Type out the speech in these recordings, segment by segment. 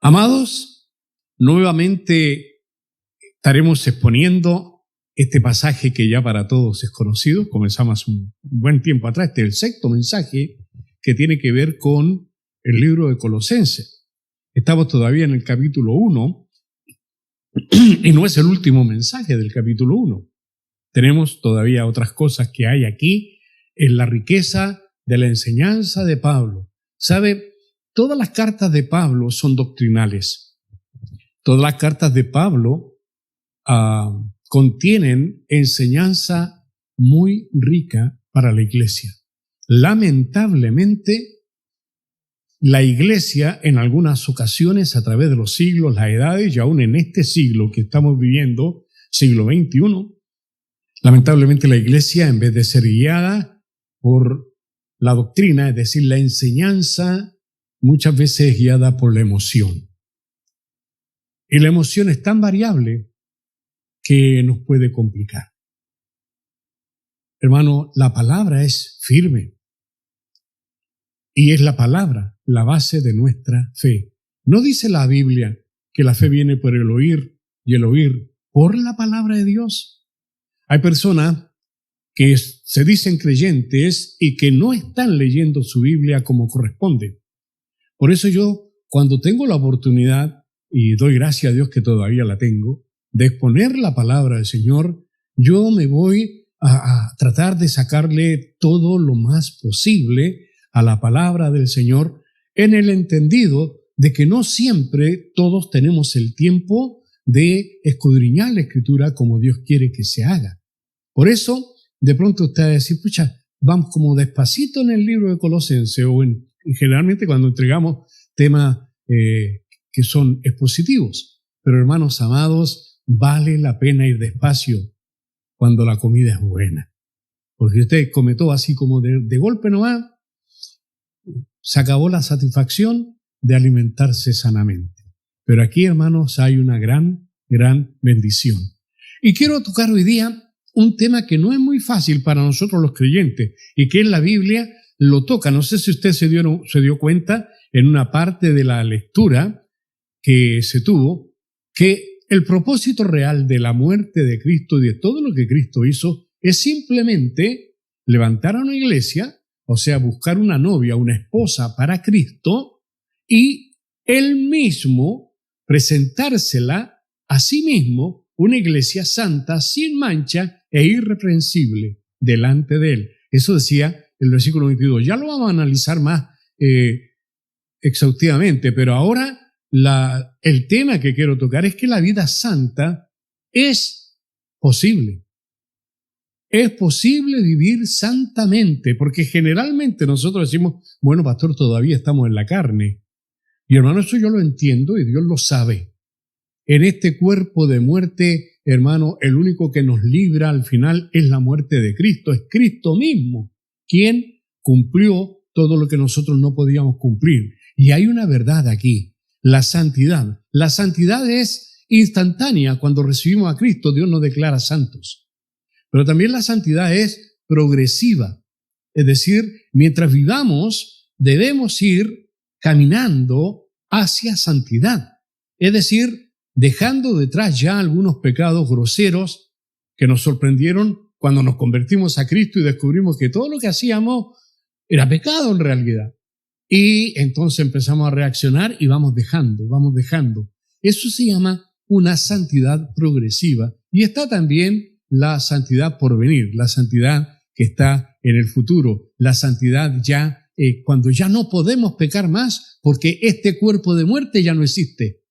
Amados, nuevamente estaremos exponiendo este pasaje que ya para todos es conocido. Comenzamos un buen tiempo atrás. Este es el sexto mensaje que tiene que ver con el libro de Colosenses. Estamos todavía en el capítulo 1 y no es el último mensaje del capítulo 1. Tenemos todavía otras cosas que hay aquí en la riqueza de la enseñanza de Pablo. ¿Sabe? Todas las cartas de Pablo son doctrinales. Todas las cartas de Pablo contienen enseñanza muy rica para la iglesia. Lamentablemente, la iglesia en algunas ocasiones, a través de los siglos, las edades, y aún en este siglo que estamos viviendo, siglo XXI, lamentablemente la iglesia, en vez de ser guiada por la doctrina, es decir, la enseñanza, muchas veces es guiada por la emoción. Y la emoción es tan variable que nos puede complicar. Hermano, la palabra es firme. Y es la palabra la base de nuestra fe. ¿No dice la Biblia que la fe viene por el oír y el oír por la palabra de Dios? Hay personas que se dicen creyentes y que no están leyendo su Biblia como corresponde. Por eso yo, cuando tengo la oportunidad, y doy gracias a Dios que todavía la tengo, de exponer la palabra del Señor, yo me voy a tratar de sacarle todo lo más posible a la palabra del Señor, en el entendido de que no siempre todos tenemos el tiempo de escudriñar la Escritura como Dios quiere que se haga. Por eso, de pronto usted va a decir, pucha, vamos como despacito en el libro de Colosenses, o generalmente cuando entregamos temas que son expositivos. Pero hermanos amados, vale la pena ir despacio cuando la comida es buena. Porque usted come todo así como de golpe nomás, se acabó la satisfacción de alimentarse sanamente. Pero aquí, hermanos, hay una gran bendición. Y quiero tocar hoy día un tema que no es muy fácil para nosotros los creyentes y que en la Biblia lo toca. No sé si usted se dio cuenta en una parte de la lectura que se tuvo, que el propósito real de la muerte de Cristo y de todo lo que Cristo hizo es simplemente levantar a una iglesia, o sea, buscar una novia, una esposa para Cristo, y Él mismo presentársela a sí mismo, una iglesia santa, sin mancha e irreprensible delante de Él. Eso decía el versículo 22. Ya lo vamos a analizar más exhaustivamente, pero ahora el tema que quiero tocar es que la vida santa es posible. Es posible vivir santamente, porque generalmente nosotros decimos, bueno, pastor, todavía estamos en la carne. Y hermano, eso yo lo entiendo y Dios lo sabe. En este cuerpo de muerte, hermano, el único que nos libra al final es la muerte de Cristo. Es Cristo mismo quien cumplió todo lo que nosotros no podíamos cumplir. Y hay una verdad aquí, la santidad. La santidad es instantánea. Cuando recibimos a Cristo, Dios nos declara santos. Pero también la santidad es progresiva. Es decir, mientras vivamos, debemos ir caminando hacia santidad. Es decir, dejando detrás ya algunos pecados groseros que nos sorprendieron cuando nos convertimos a Cristo y descubrimos que todo lo que hacíamos era pecado en realidad. Y entonces empezamos a reaccionar y vamos dejando. Eso se llama una santidad progresiva. Y está también la santidad por venir, la santidad que está en el futuro, la santidad ya cuando ya no podemos pecar más porque este cuerpo de muerte ya no existe,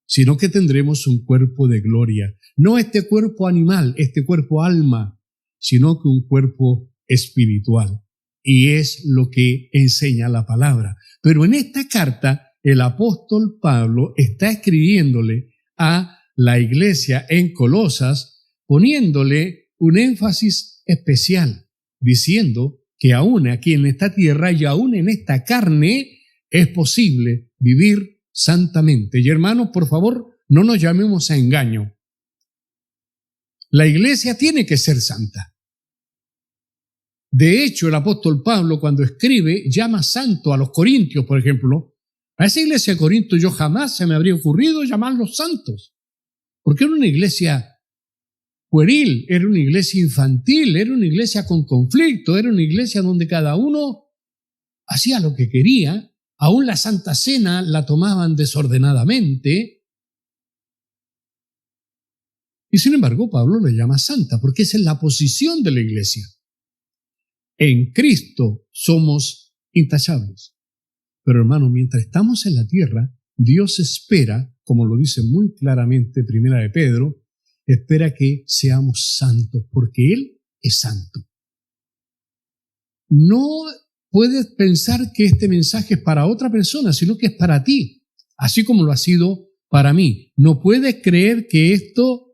sino que tendremos un cuerpo de gloria. No este cuerpo animal, este cuerpo alma, sino que un cuerpo espiritual. Y es lo que enseña la palabra. Pero en esta carta, el apóstol Pablo está escribiéndole a la iglesia en Colosas, poniéndole un énfasis especial, diciendo que aún aquí en esta tierra y aún en esta carne es posible vivir santamente. Y hermanos, por favor, no nos llamemos a engaño. La iglesia tiene que ser santa. De hecho, el apóstol Pablo, cuando escribe, llama santo a los corintios, por ejemplo, A esa iglesia de Corinto yo jamás se me habría ocurrido llamarlos santos, porque era una iglesia pueril, era una iglesia infantil, era una iglesia con conflicto, era una iglesia donde cada uno hacía lo que quería, aún la Santa Cena la tomaban desordenadamente. Y sin embargo, Pablo le llama santa, porque esa es la posición de la iglesia. En Cristo somos intachables. Pero hermano, mientras estamos en la tierra, Dios espera, como lo dice muy claramente Primera de Pedro, espera que seamos santos, porque Él es santo. No puedes pensar que este mensaje es para otra persona, sino que es para ti, así como lo ha sido para mí. No puedes creer que esto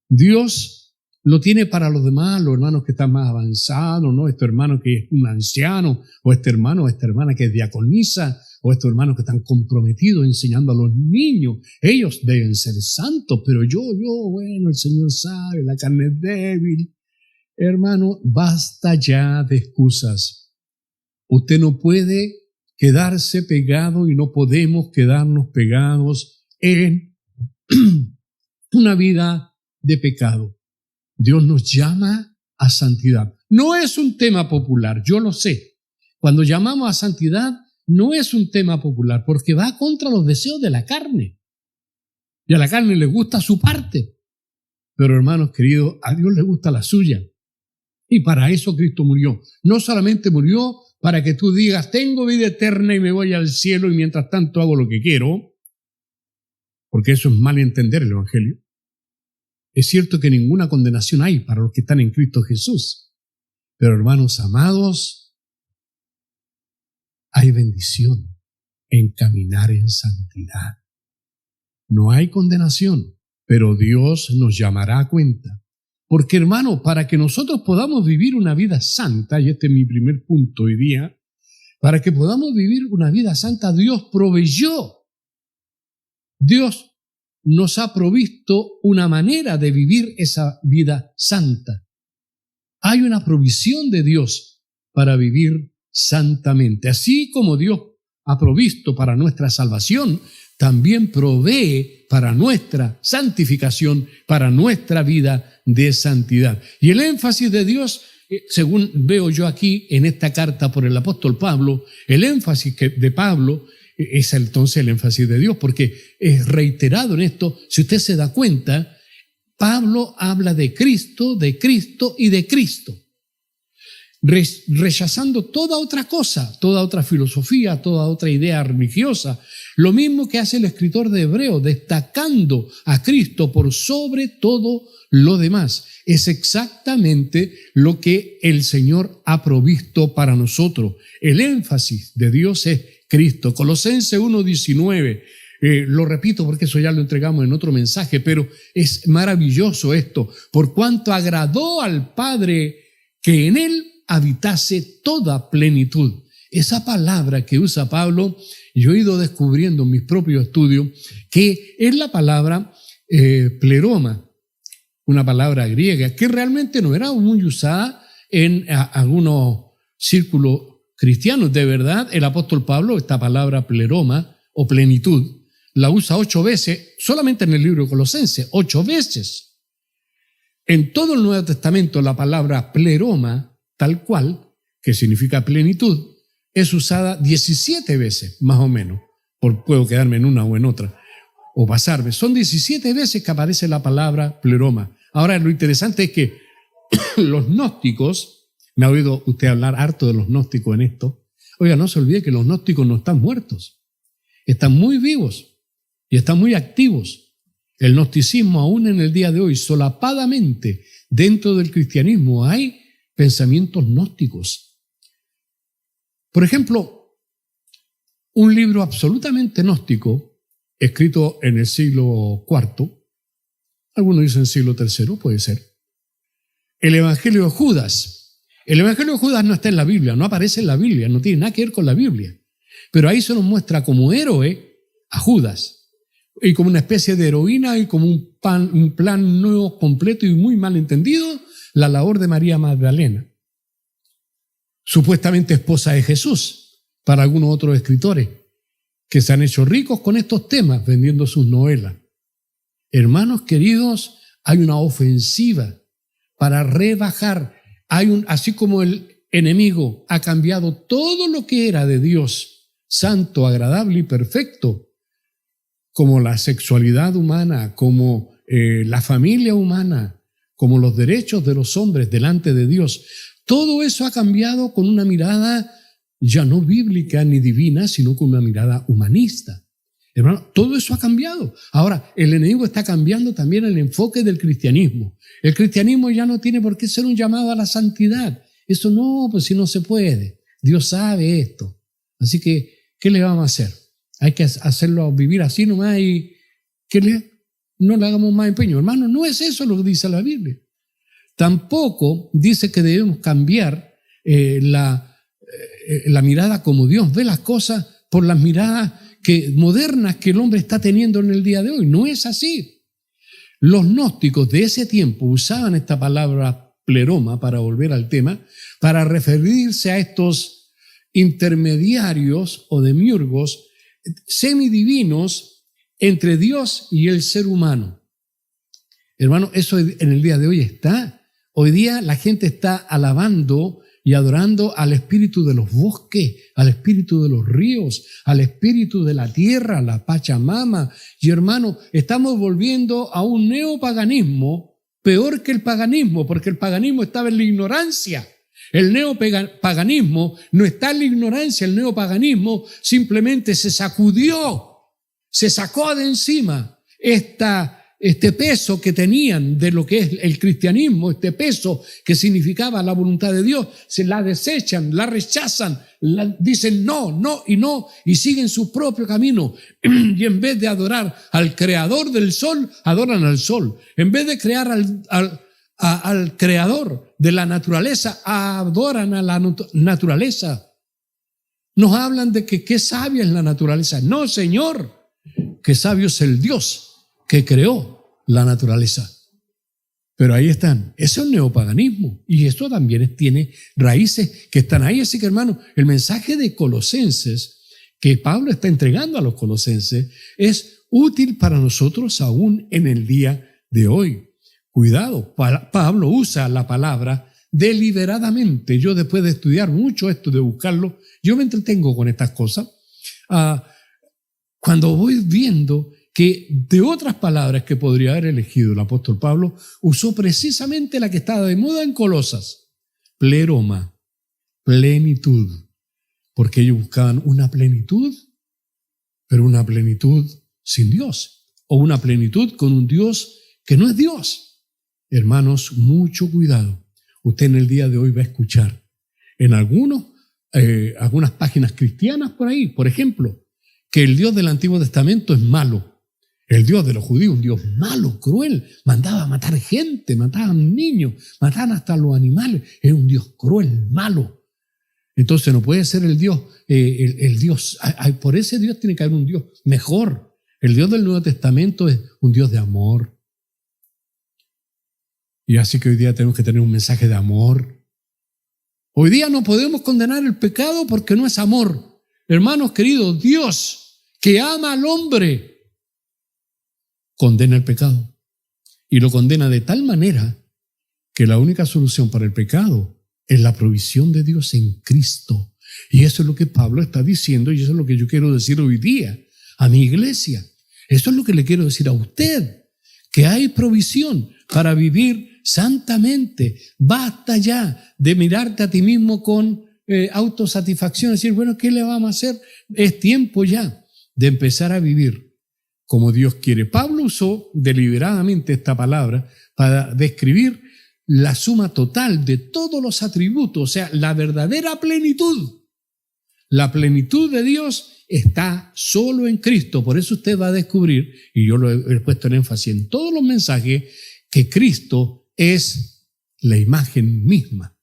Dios lo tiene para los demás, los hermanos que están más avanzados, ¿no? Este hermano que es un anciano, o este hermano o esta hermana que es diaconisa, o estos hermanos que están comprometidos enseñando a los niños. Ellos deben ser santos, pero yo, bueno, el Señor sabe, la carne es débil. Hermano, basta ya de excusas. Usted no puede quedarse pegado y no podemos quedarnos pegados en una vida de pecado. Dios nos llama a santidad. No es un tema popular, yo lo sé. Cuando llamamos a santidad, no es un tema popular, porque va contra los deseos de la carne. Y a la carne le gusta su parte. Pero hermanos queridos, a Dios le gusta la suya. Y para eso Cristo murió. No solamente murió para que tú digas, tengo vida eterna y me voy al cielo y mientras tanto hago lo que quiero, porque eso es mal entender el Evangelio. Es cierto que ninguna condenación hay para los que están en Cristo Jesús. Pero hermanos amados, hay bendición en caminar en santidad. No hay condenación, pero Dios nos llamará a cuenta. Porque hermano, para que nosotros podamos vivir una vida santa, y este es mi primer punto hoy día, para que podamos vivir una vida santa, Dios proveyó. Dios nos ha provisto una manera de vivir esa vida santa. Hay una provisión de Dios para vivir santamente. Así como Dios ha provisto para nuestra salvación, también provee para nuestra santificación, para nuestra vida de santidad. Y el énfasis de Dios, según veo yo aquí en esta carta por el apóstol Pablo, el énfasis de Pablo es entonces el énfasis de Dios, porque es reiterado en esto. Si usted se da cuenta, Pablo habla de Cristo y de Cristo, rechazando toda otra cosa, toda otra filosofía, toda otra idea religiosa. Lo mismo que hace el escritor de Hebreos, destacando a Cristo por sobre todo lo demás. Es exactamente lo que el Señor ha provisto para nosotros. El énfasis de Dios es Cristo. Colosenses 1:19, lo repito porque eso ya lo entregamos en otro mensaje, pero es maravilloso esto. Por cuanto agradó al Padre que en Él habitase toda plenitud. Esa palabra que usa Pablo, yo he ido descubriendo en mis propios estudios, que es la palabra pleroma, una palabra griega, que realmente no era muy usada en algunos círculos cristianos. De verdad, el apóstol Pablo, esta palabra pleroma o plenitud, la usa 8 veces, solamente en el libro de Colosenses, 8 veces. En todo el Nuevo Testamento la palabra pleroma, tal cual, que significa plenitud, es usada 17 veces, más o menos. Puedo quedarme en una o en otra, o pasarme. Son 17 veces que aparece la palabra pleroma. Ahora, lo interesante es que los gnósticos, me ha oído usted hablar harto de los gnósticos en esto. Oiga, no se olvide que los gnósticos no están muertos, están muy vivos y están muy activos. El gnosticismo, aún en el día de hoy, solapadamente dentro del cristianismo hay pensamientos gnósticos. Por ejemplo, un libro absolutamente gnóstico, escrito en el siglo IV, algunos dicen siglo III, puede ser, el Evangelio de Judas. El Evangelio de Judas no está en la Biblia, no aparece en la Biblia, no tiene nada que ver con la Biblia. Pero ahí se nos muestra como héroe a Judas, y como una especie de heroína y como un plan nuevo, completo y muy mal entendido, la labor de María Magdalena, supuestamente esposa de Jesús, para algunos otros escritores. que se han hecho ricos con estos temas vendiendo sus novelas. Hermanos queridos, hay una ofensiva para rebajar. Así como el enemigo ha cambiado todo lo que era de Dios, santo, agradable y perfecto, como la sexualidad humana, como la familia humana, como los derechos de los hombres delante de Dios. Todo eso ha cambiado con una mirada ya no bíblica ni divina, sino con una mirada humanista. Hermano, todo eso ha cambiado. Ahora, el enemigo está cambiando también el enfoque del cristianismo. El cristianismo ya no tiene por qué ser un llamado a la santidad. Eso no, pues si no se puede. Dios sabe esto. Así que, ¿qué le vamos a hacer? Hay que hacerlo vivir así nomás y no le hagamos más empeño. Hermano, no es eso lo que dice la Biblia. Tampoco dice que debemos cambiar la mirada como Dios ve las cosas por las miradas modernas que el hombre está teniendo en el día de hoy. No es así. Los gnósticos de ese tiempo usaban esta palabra pleroma, para volver al tema, para referirse a estos intermediarios o demiurgos semidivinos entre Dios y el ser humano. Hermano, eso en el día de hoy está. Hoy día la gente está alabando y adorando al espíritu de los bosques, al espíritu de los ríos, al espíritu de la tierra, la Pachamama. Y hermano, estamos volviendo a un neopaganismo peor que el paganismo, porque el paganismo estaba en la ignorancia. El neopaganismo no está en la ignorancia, el neopaganismo simplemente se sacudió, se sacó de encima este peso que tenían de lo que es el cristianismo, este peso que significaba la voluntad de Dios, se la desechan, la rechazan, dicen no, y siguen su propio camino. Y en vez de adorar al creador del sol, adoran al sol. En vez de crear al creador de la naturaleza, adoran a la naturaleza. Nos hablan de que qué sabia es la naturaleza. No, Señor, qué sabio es el Dios que creó la naturaleza. Pero ahí están. Ese es el neopaganismo. Y esto también tiene raíces que están ahí. Así que, hermano, el mensaje de Colosenses que Pablo está entregando a los colosenses es útil para nosotros aún en el día de hoy. Cuidado, Pablo usa la palabra deliberadamente. Yo, después de estudiar mucho esto, de buscarlo, yo me entretengo con estas cosas. Cuando voy viendo que de otras palabras que podría haber elegido el apóstol Pablo, usó precisamente la que estaba de moda en Colosas: pleroma, plenitud, porque ellos buscaban una plenitud, pero una plenitud sin Dios, o una plenitud con un Dios que no es Dios. Hermanos, mucho cuidado. Usted en el día de hoy va a escuchar en algunas páginas cristianas por ahí, por ejemplo, que el Dios del Antiguo Testamento es malo. El Dios de los judíos, un Dios malo, cruel, mandaba a matar gente, mataban niños, mataban hasta los animales. Era un Dios cruel, malo. Entonces no puede ser el Dios, por ese Dios tiene que haber un Dios mejor. El Dios del Nuevo Testamento es un Dios de amor. Y así que hoy día tenemos que tener un mensaje de amor. Hoy día no podemos condenar el pecado porque no es amor. Hermanos queridos, Dios que ama al hombre condena el pecado, y lo condena de tal manera que la única solución para el pecado es la provisión de Dios en Cristo. Y eso es lo que Pablo está diciendo, y eso es lo que yo quiero decir hoy día a mi iglesia. Eso es lo que le quiero decir a usted, que hay provisión para vivir santamente. Basta ya de mirarte a ti mismo con autosatisfacción, decir, bueno, ¿qué le vamos a hacer? Es tiempo ya de empezar a vivir como Dios quiere. Pablo usó deliberadamente esta palabra para describir la suma total de todos los atributos, o sea, la verdadera plenitud. La plenitud de Dios está solo en Cristo. Por eso usted va a descubrir, y yo lo he puesto en énfasis en todos los mensajes, que Cristo es la imagen misma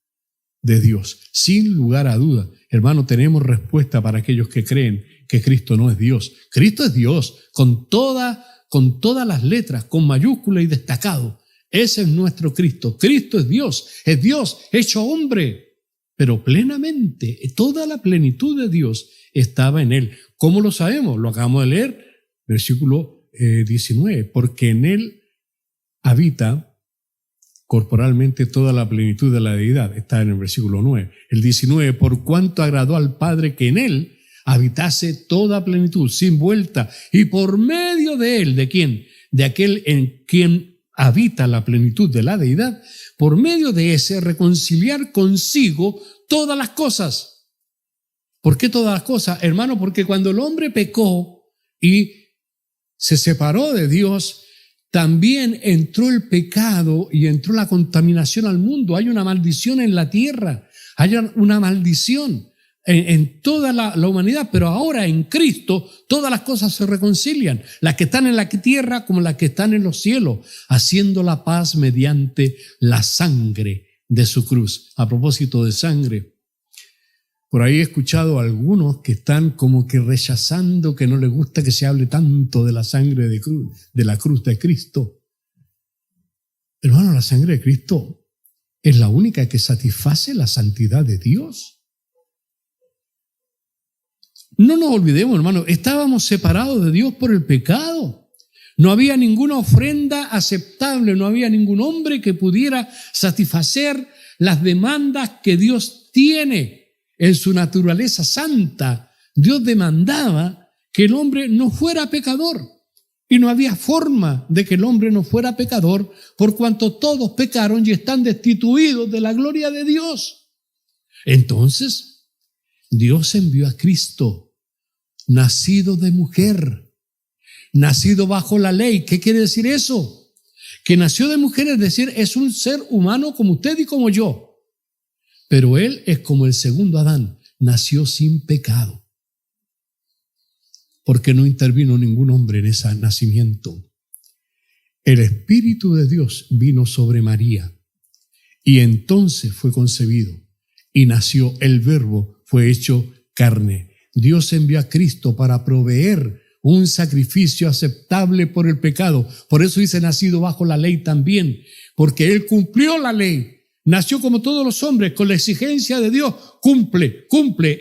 de Dios, sin lugar a duda. Hermano, tenemos respuesta para aquellos que creen que Cristo no es Dios. Cristo es Dios, con todas las letras, con mayúscula y destacado. Ese es nuestro Cristo. Cristo es Dios hecho hombre, pero plenamente, toda la plenitud de Dios estaba en Él. ¿Cómo lo sabemos? Lo acabamos de leer, versículo 19. Porque en Él habita corporalmente toda la plenitud de la deidad. Está en el versículo 9. El 19, por cuanto agradó al Padre que en Él habitase toda plenitud, sin vuelta, y por medio de Él, ¿de quién? De aquel en quien habita la plenitud de la deidad, por medio de ese reconciliar consigo todas las cosas. ¿Por qué todas las cosas? Hermano, porque cuando el hombre pecó y se separó de Dios, también entró el pecado y entró la contaminación al mundo. Hay una maldición en la tierra, hay una maldición en toda la humanidad, pero ahora en Cristo todas las cosas se reconcilian, las que están en la tierra como las que están en los cielos, haciendo la paz mediante la sangre de su cruz. A propósito de sangre, por ahí he escuchado a algunos que están como que rechazando, que no les gusta que se hable tanto de la sangre de la cruz de Cristo. Hermano, la sangre de Cristo es la única que satisface la santidad de Dios. No nos olvidemos, hermano, estábamos separados de Dios por el pecado. No había ninguna ofrenda aceptable, no había ningún hombre que pudiera satisfacer las demandas que Dios tiene en su naturaleza santa. Dios demandaba que el hombre no fuera pecador. Y no había forma de que el hombre no fuera pecador, por cuanto todos pecaron y están destituidos de la gloria de Dios. Entonces, Dios envió a Cristo, nacido de mujer, nacido bajo la ley. ¿Qué quiere decir eso? Que nació de mujer, es decir, es un ser humano como usted y como yo. Pero Él es como el segundo Adán, nació sin pecado. Porque no intervino ningún hombre en ese nacimiento. El Espíritu de Dios vino sobre María y entonces fue concebido y nació el Verbo, fue hecho carne. Dios envió a Cristo para proveer un sacrificio aceptable por el pecado. Por eso dice nacido bajo la ley también, porque Él cumplió la ley. Nació como todos los hombres, con la exigencia de Dios. Cumple,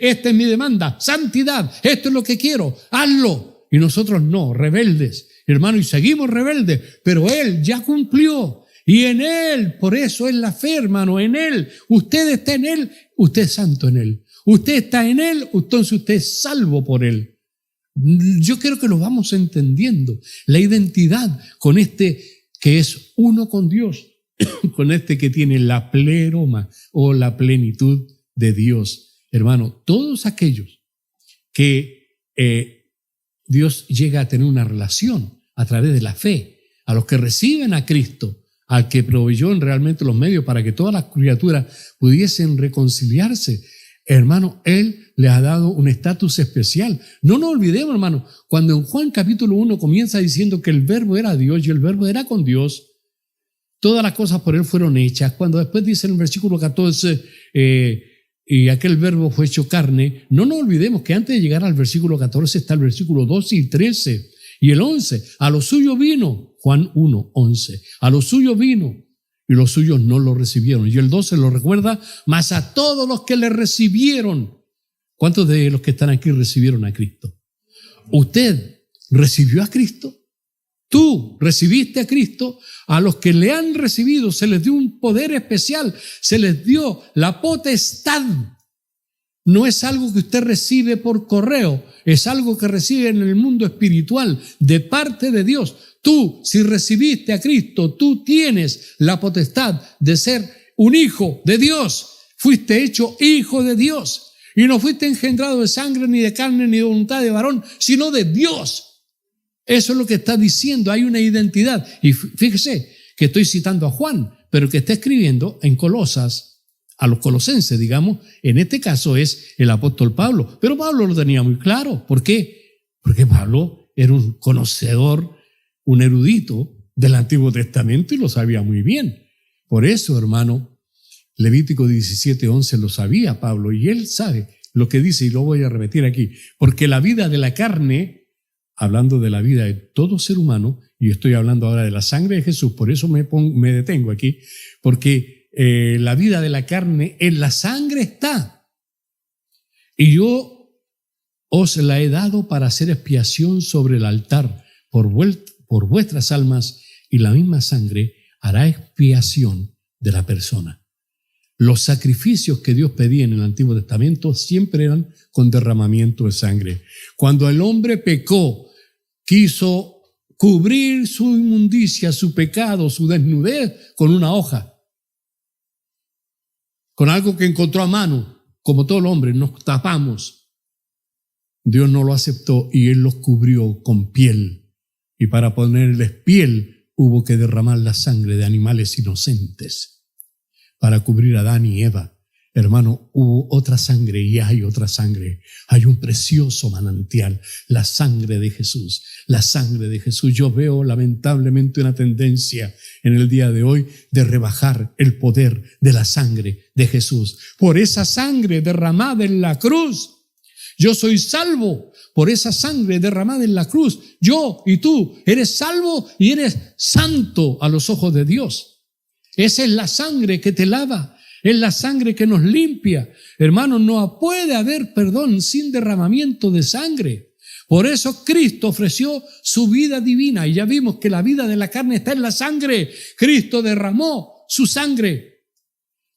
esta es mi demanda, santidad, esto es lo que quiero, hazlo. Y nosotros no, rebeldes, hermano, y seguimos rebeldes, pero Él ya cumplió. Y en Él, por eso es la fe, hermano, en Él. Usted está en Él, usted es santo en Él. Usted está en Él, entonces usted es salvo por Él. Yo quiero que lo vamos entendiendo. La identidad con este que es uno con Dios, con este que tiene la pleroma o la plenitud de Dios. Hermano, todos aquellos que Dios llega a tener una relación a través de la fe, a los que reciben a Cristo, al que proveyó realmente los medios para que todas las criaturas pudiesen reconciliarse, hermano, Él les ha dado un estatus especial. No nos olvidemos, hermano, cuando en Juan capítulo 1 comienza diciendo que el Verbo era Dios y el Verbo era con Dios, todas las cosas por Él fueron hechas. Cuando después dice en el versículo 14, y aquel Verbo fue hecho carne, no nos olvidemos que antes de llegar al versículo 14 está el versículo 12 y 13 y el 11. A lo suyo vino, Juan 1, 11, a lo suyo vino y los suyos no lo recibieron. Y el 12 lo recuerda, mas a todos los que le recibieron. ¿Cuántos de los que están aquí recibieron a Cristo? ¿Usted recibió a Cristo? Tú recibiste a Cristo. A los que le han recibido se les dio un poder especial, se les dio la potestad. No es algo que usted recibe por correo, es algo que recibe en el mundo espiritual de parte de Dios. Tú, si recibiste a Cristo, tú tienes la potestad de ser un hijo de Dios. Fuiste hecho hijo de Dios y no fuiste engendrado de sangre, ni de carne, ni de voluntad de varón, sino de Dios. Eso es lo que está diciendo, hay una identidad. Y fíjese que estoy citando a Juan, pero el que está escribiendo en Colosas, a los colosenses, digamos, en este caso es el apóstol Pablo. Pero Pablo lo tenía muy claro. ¿Por qué? Porque Pablo era un conocedor, un erudito del Antiguo Testamento y lo sabía muy bien. Por eso, hermano, Levítico 17:11 lo sabía Pablo y él sabe lo que dice y lo voy a repetir aquí. Porque la vida de la carne, hablando de la vida de todo ser humano, y estoy hablando ahora de la sangre de Jesús, por eso me detengo aquí, porque la vida de la carne en la sangre está. Y yo os la he dado para hacer expiación sobre el altar por vuestras almas, y la misma sangre hará expiación de la persona. Los sacrificios que Dios pedía en el Antiguo Testamento siempre eran con derramamiento de sangre. Cuando el hombre pecó, quiso cubrir su inmundicia, su pecado, su desnudez con una hoja, con algo que encontró a mano, como todo el hombre, nos tapamos. Dios no lo aceptó y Él los cubrió con piel. Y para ponerles piel hubo que derramar la sangre de animales inocentes para cubrir a Adán y Eva. Hermano, hubo otra sangre y hay otra sangre. Hay un precioso manantial, la sangre de Jesús. La sangre de Jesús. Yo veo lamentablemente una tendencia en el día de hoy de rebajar el poder de la sangre de Jesús. Por esa sangre derramada en la cruz, yo soy salvo. Por esa sangre derramada en la cruz, yo y tú eres salvo y eres santo a los ojos de Dios. Esa es la sangre que te lava, es la sangre que nos limpia. Hermanos, no puede haber perdón sin derramamiento de sangre. Por eso Cristo ofreció su vida divina, y ya vimos que la vida de la carne está en la sangre. Cristo derramó su sangre.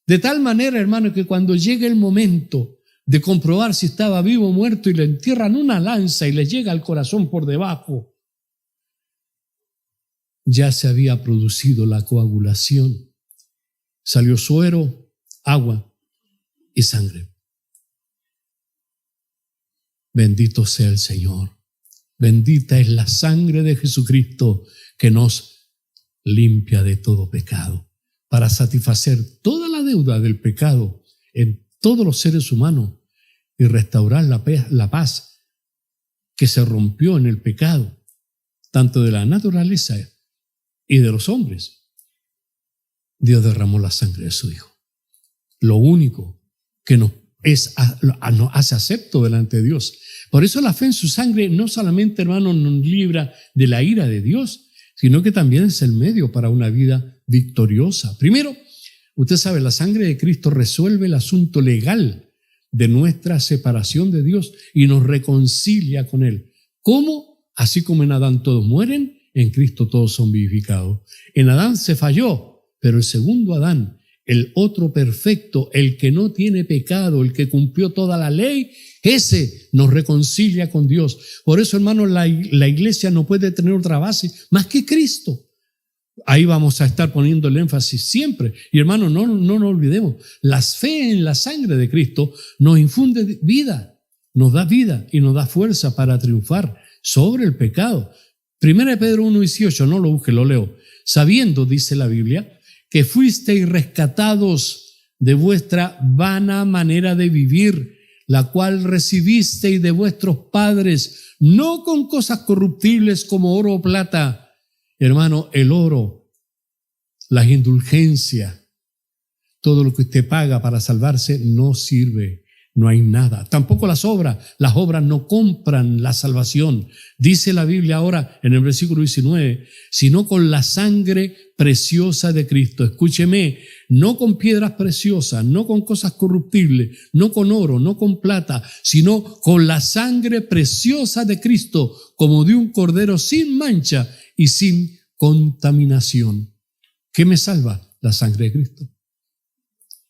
De tal manera, hermano, que cuando llegue el momento de comprobar si estaba vivo o muerto y le entierran una lanza y le llega al corazón por debajo, ya se había producido la coagulación. Salió suero, agua y sangre. Bendito sea el Señor. Bendita es la sangre de Jesucristo que nos limpia de todo pecado, para satisfacer toda la deuda del pecado en todos los seres humanos y restaurar la paz que se rompió en el pecado, tanto de la naturaleza y de los hombres. Dios derramó la sangre de su Hijo. Lo único que nos hace acepto delante de Dios. Por eso la fe en su sangre no solamente, hermano, nos libra de la ira de Dios, sino que también es el medio para una vida victoriosa. Primero, usted sabe, la sangre de Cristo resuelve el asunto legal de nuestra separación de Dios y nos reconcilia con Él. ¿Cómo? Así como en Adán todos mueren, en Cristo todos son vivificados. En Adán se falló, pero el segundo Adán, el otro perfecto, el que no tiene pecado, el que cumplió toda la ley, ese nos reconcilia con Dios. Por eso, hermano, la iglesia no puede tener otra base más que Cristo. Ahí vamos a estar poniendo el énfasis siempre. Y hermano, no nos olvidemos, la fe en la sangre de Cristo nos infunde vida, nos da vida y nos da fuerza para triunfar sobre el pecado. 1 Pedro 1:18, no lo busque, lo leo. Sabiendo, dice la Biblia, que fuisteis rescatados de vuestra vana manera de vivir, la cual recibisteis de vuestros padres, no con cosas corruptibles como oro o plata. Hermano, el oro, las indulgencias, todo lo que usted paga para salvarse no sirve, no hay nada. Tampoco las obras no compran la salvación. Dice la Biblia ahora en el versículo 19, sino con la sangre preciosa de Cristo. Escúcheme, no con piedras preciosas, no con cosas corruptibles, no con oro, no con plata, sino con la sangre preciosa de Cristo, como de un cordero sin mancha y sin contaminación. ¿Qué me salva? La sangre de Cristo.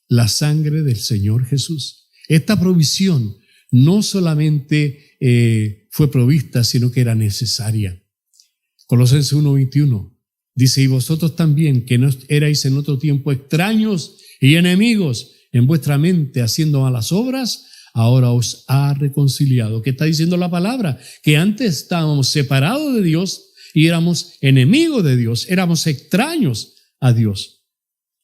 La sangre del Señor Jesús. Esta provisión no solamente fue provista, sino que era necesaria. Colosenses 1:21 dice, y vosotros también, que no erais en otro tiempo extraños y enemigos en vuestra mente haciendo malas obras, ahora os ha reconciliado. ¿Qué está diciendo la palabra? Que antes estábamos separados de Dios y éramos enemigos de Dios, éramos extraños a Dios.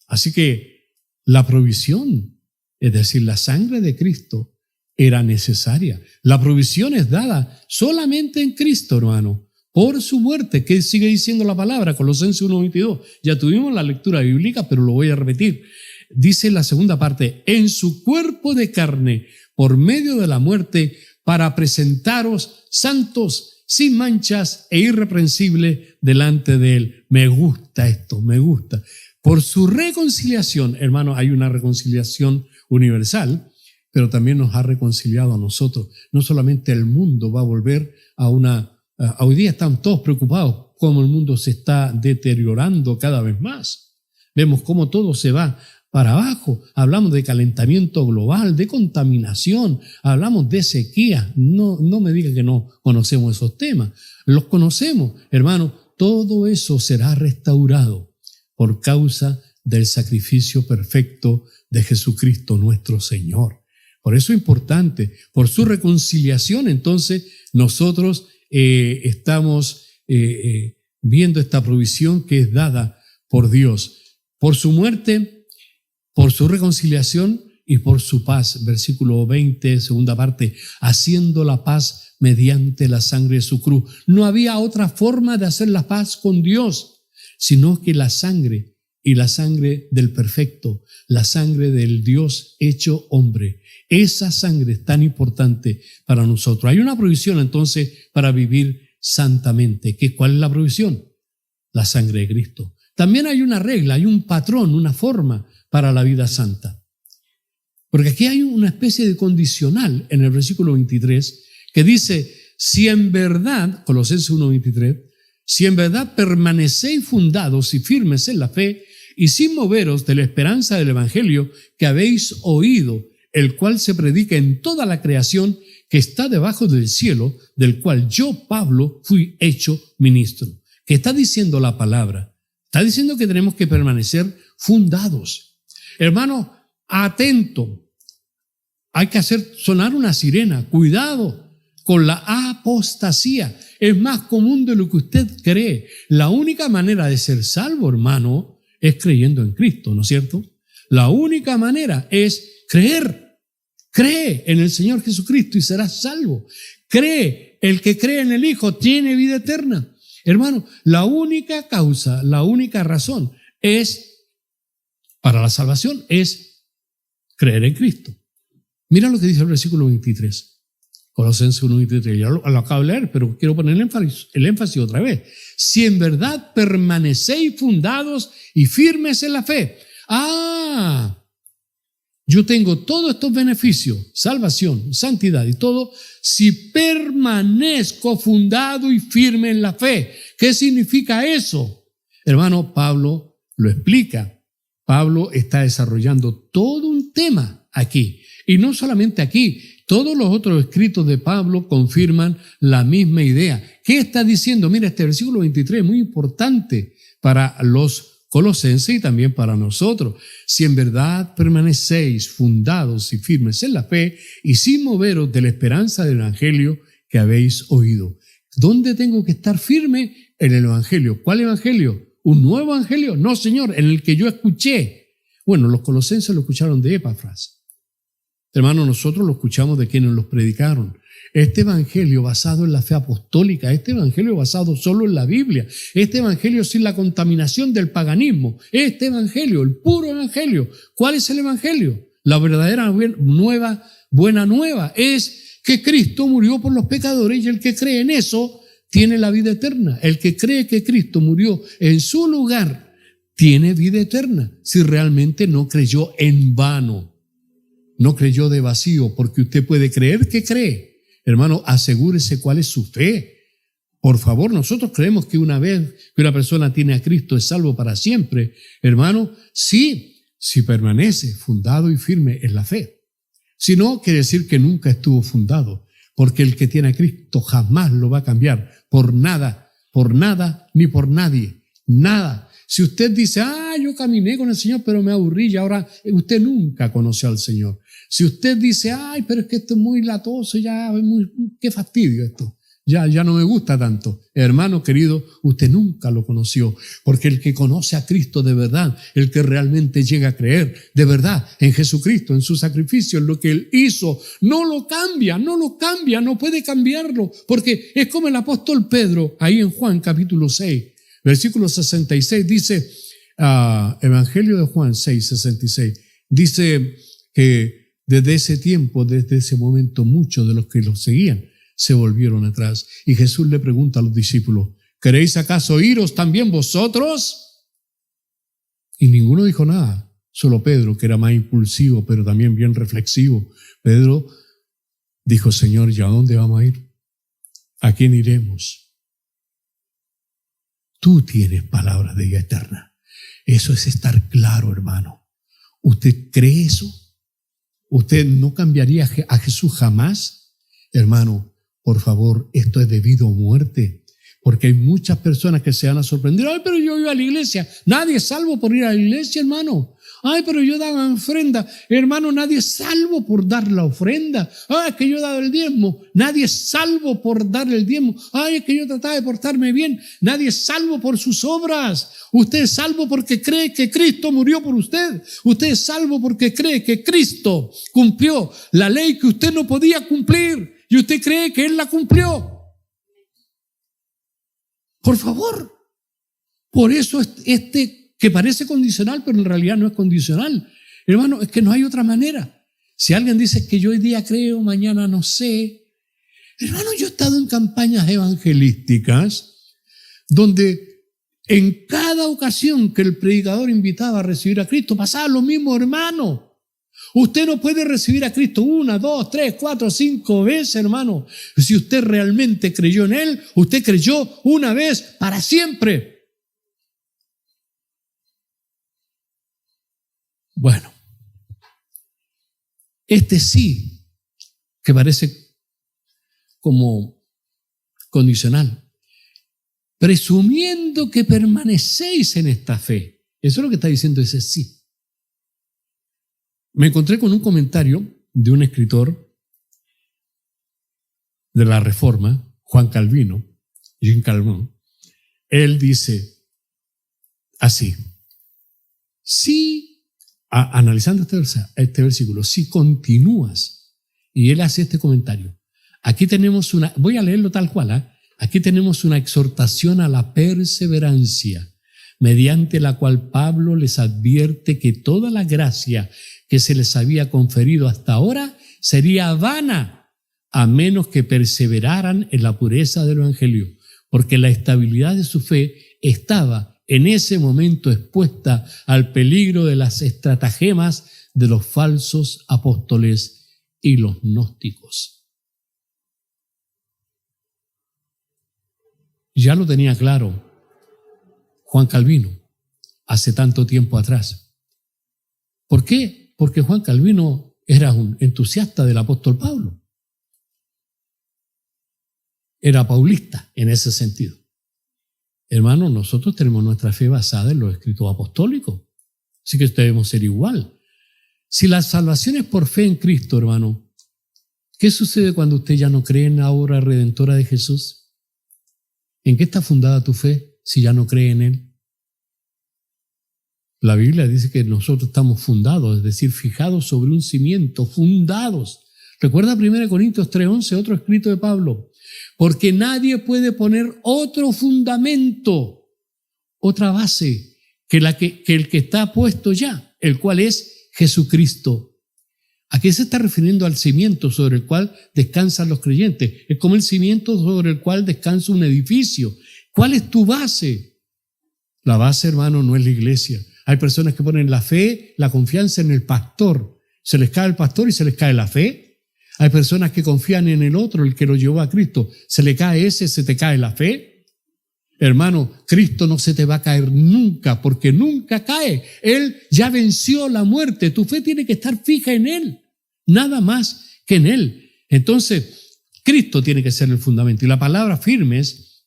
Así que la provisión, es decir, la sangre de Cristo, era necesaria. La provisión es dada solamente en Cristo, hermano, por su muerte. ¿Qué sigue diciendo la palabra? Colosenses 1:22. Ya tuvimos la lectura bíblica, pero lo voy a repetir. Dice la segunda parte, en su cuerpo de carne, por medio de la muerte, para presentaros santos, sin manchas e irreprensibles delante de Él. Me gusta esto, me gusta. Por su reconciliación, hermano, hay una reconciliación universal, pero también nos ha reconciliado a nosotros. No solamente el mundo va a volver a hoy día están todos preocupados cómo el mundo se está deteriorando cada vez más. Vemos cómo todo se va para abajo. Hablamos de calentamiento global, de contaminación, hablamos de sequía. No me diga que no conocemos esos temas. Los conocemos, hermano. Todo eso será restaurado por causa del sacrificio perfecto de Jesucristo nuestro Señor. Por eso es importante, por su reconciliación, entonces nosotros estamos viendo esta provisión que es dada por Dios. Por su muerte, por su reconciliación y por su paz. Versículo 20, segunda parte, haciendo la paz mediante la sangre de su cruz. No había otra forma de hacer la paz con Dios, sino que la sangre y la sangre del perfecto, la sangre del Dios hecho hombre. Esa sangre es tan importante para nosotros. Hay una provisión entonces para vivir santamente. ¿Cuál es la provisión? La sangre de Cristo. También hay una regla, hay un patrón, una forma para la vida santa. Porque aquí hay una especie de condicional en el versículo 23 que dice, si en verdad, Colosenses 1:23, si en verdad permanecéis fundados y firmes en la fe y sin moveros de la esperanza del evangelio que habéis oído, el cual se predica en toda la creación que está debajo del cielo, del cual yo, Pablo, fui hecho ministro. ¿Qué está diciendo la palabra? Está diciendo que tenemos que permanecer fundados. Hermano, atento. Hay que hacer sonar una sirena. Cuidado con la apostasía. Es más común de lo que usted cree. La única manera de ser salvo, hermano, es creyendo en Cristo, ¿no es cierto? La única manera es creer. Cree en el Señor Jesucristo y serás salvo. Cree, el que cree en el Hijo tiene vida eterna. Hermano, la única causa, la única razón para la salvación es creer en Cristo. Mira lo que dice el versículo 23. Colosenses 1:23, ya lo acabo de leer, pero quiero poner el énfasis otra vez. Si en verdad permanecéis fundados y firmes en la fe. Yo tengo todos estos beneficios, salvación, santidad y todo, si permanezco fundado y firme en la fe. ¿Qué significa eso? Hermano, Pablo lo explica. Pablo está desarrollando todo un tema aquí. Y no solamente aquí, todos los otros escritos de Pablo confirman la misma idea. ¿Qué está diciendo? Mira, este versículo 23 es muy importante para los colosenses y también para nosotros. Si en verdad permanecéis fundados y firmes en la fe y sin moveros de la esperanza del evangelio que habéis oído. ¿Dónde tengo que estar firme? En el evangelio. ¿Cuál evangelio? ¿Un nuevo evangelio? No, Señor, en el que yo escuché. Bueno, los colosenses lo escucharon de Epafras. Hermano, nosotros lo escuchamos de quienes los predicaron. Este evangelio basado en la fe apostólica, este evangelio basado solo en la Biblia, este evangelio sin la contaminación del paganismo, este evangelio, el puro evangelio. ¿Cuál es el evangelio? La verdadera buena nueva es que Cristo murió por los pecadores y el que cree en eso tiene la vida eterna. El que cree que Cristo murió en su lugar tiene vida eterna si realmente no creyó en vano. No creyó de vacío, porque usted puede creer que cree. Hermano, asegúrese cuál es su fe. Por favor, nosotros creemos que una vez que una persona tiene a Cristo es salvo para siempre. Hermano, sí, si permanece fundado y firme en la fe. Si no, quiere decir que nunca estuvo fundado, porque el que tiene a Cristo jamás lo va a cambiar por nada, ni por nadie, nada. Si usted dice, yo caminé con el Señor, pero me aburrí y ahora usted nunca conoció al Señor. Si usted dice, pero es que esto es muy latoso, qué fastidio esto, ya no me gusta tanto. Hermano querido, usted nunca lo conoció, porque el que conoce a Cristo de verdad, el que realmente llega a creer de verdad en Jesucristo, en su sacrificio, en lo que Él hizo, no lo cambia, no puede cambiarlo, porque es como el apóstol Pedro, ahí en Juan capítulo 6, versículo 66, dice, Evangelio de Juan 6:66, dice que desde ese tiempo, desde ese momento, muchos de los que los seguían se volvieron atrás. Y Jesús le pregunta a los discípulos, ¿queréis acaso iros también vosotros? Y ninguno dijo nada, Solo Pedro, que era más impulsivo, pero también bien reflexivo. Pedro dijo, Señor, ¿y a dónde vamos a ir? ¿A quién iremos? Tú tienes palabras de vida eterna. Eso es estar claro, hermano. ¿Usted cree eso? ¿Usted no cambiaría a Jesús jamás? Hermano, por favor, esto es debido a muerte. Porque hay muchas personas que se van a sorprender. Ay, pero yo iba a la iglesia. Nadie es salvo por ir a la iglesia, hermano. Ay, pero yo daba ofrenda. Hermano, nadie es salvo por dar la ofrenda. Ay, es que yo daba el diezmo. Nadie es salvo por dar el diezmo. Ay, es que yo trataba de portarme bien. Nadie es salvo por sus obras. Usted es salvo porque cree que Cristo murió por usted. Usted es salvo porque cree que Cristo cumplió la ley que usted no podía cumplir. Y usted cree que Él la cumplió. Por favor. Por eso que parece condicional, pero en realidad no es condicional. Hermano, es que no hay otra manera. Si alguien dice que yo hoy día creo, mañana no sé. Hermano, yo he estado en campañas evangelísticas donde en cada ocasión que el predicador invitaba a recibir a Cristo, pasaba lo mismo, hermano. Usted no puede recibir a Cristo 1, 2, 3, 4, 5 veces, hermano. Si usted realmente creyó en Él, usted creyó una vez para siempre. Bueno, sí, que parece como condicional. Presumiendo que permanecéis en esta fe. Eso es lo que está diciendo ese sí. Me encontré con un comentario de un escritor de la Reforma, Juan Calvino, Jean Calvin. Él dice así, si, analizando este versículo, si continúas, y él hace este comentario, aquí tenemos voy a leerlo tal cual, aquí tenemos una exhortación a la perseverancia, mediante la cual Pablo les advierte que toda la gracia que se les había conferido hasta ahora sería vana, a menos que perseveraran en la pureza del Evangelio, porque la estabilidad de su fe estaba en ese momento expuesta al peligro de las estratagemas de los falsos apóstoles y los gnósticos. Ya lo tenía claro Juan Calvino hace tanto tiempo atrás. ¿Por qué? Porque Juan Calvino era un entusiasta del apóstol Pablo. Era paulista en ese sentido. Hermanos, nosotros tenemos nuestra fe basada en los escritos apostólicos. Así que debemos ser igual. Si la salvación es por fe en Cristo, hermano, ¿qué sucede cuando usted ya no cree en la obra redentora de Jesús? ¿En qué está fundada tu fe si ya no cree en Él? La Biblia dice que nosotros estamos fundados, es decir, fijados sobre un cimiento, fundados. Recuerda 1 Corintios 3:11, otro escrito de Pablo. Porque nadie puede poner otro fundamento, otra base, que el que está puesto ya, el cual es Jesucristo. ¿A qué se está refiriendo? Al cimiento sobre el cual descansan los creyentes. Es como el cimiento sobre el cual descansa un edificio. ¿Cuál es tu base? La base, hermano, no es la iglesia. Hay personas que ponen la fe, la confianza en el pastor. Se les cae el pastor y se les cae la fe. Hay personas que confían en el otro, el que lo llevó a Cristo. Se le cae ese, se te cae la fe. Hermano, Cristo no se te va a caer nunca, porque nunca cae. Él ya venció la muerte. Tu fe tiene que estar fija en Él, nada más que en Él. Entonces, Cristo tiene que ser el fundamento. Y la palabra firmes,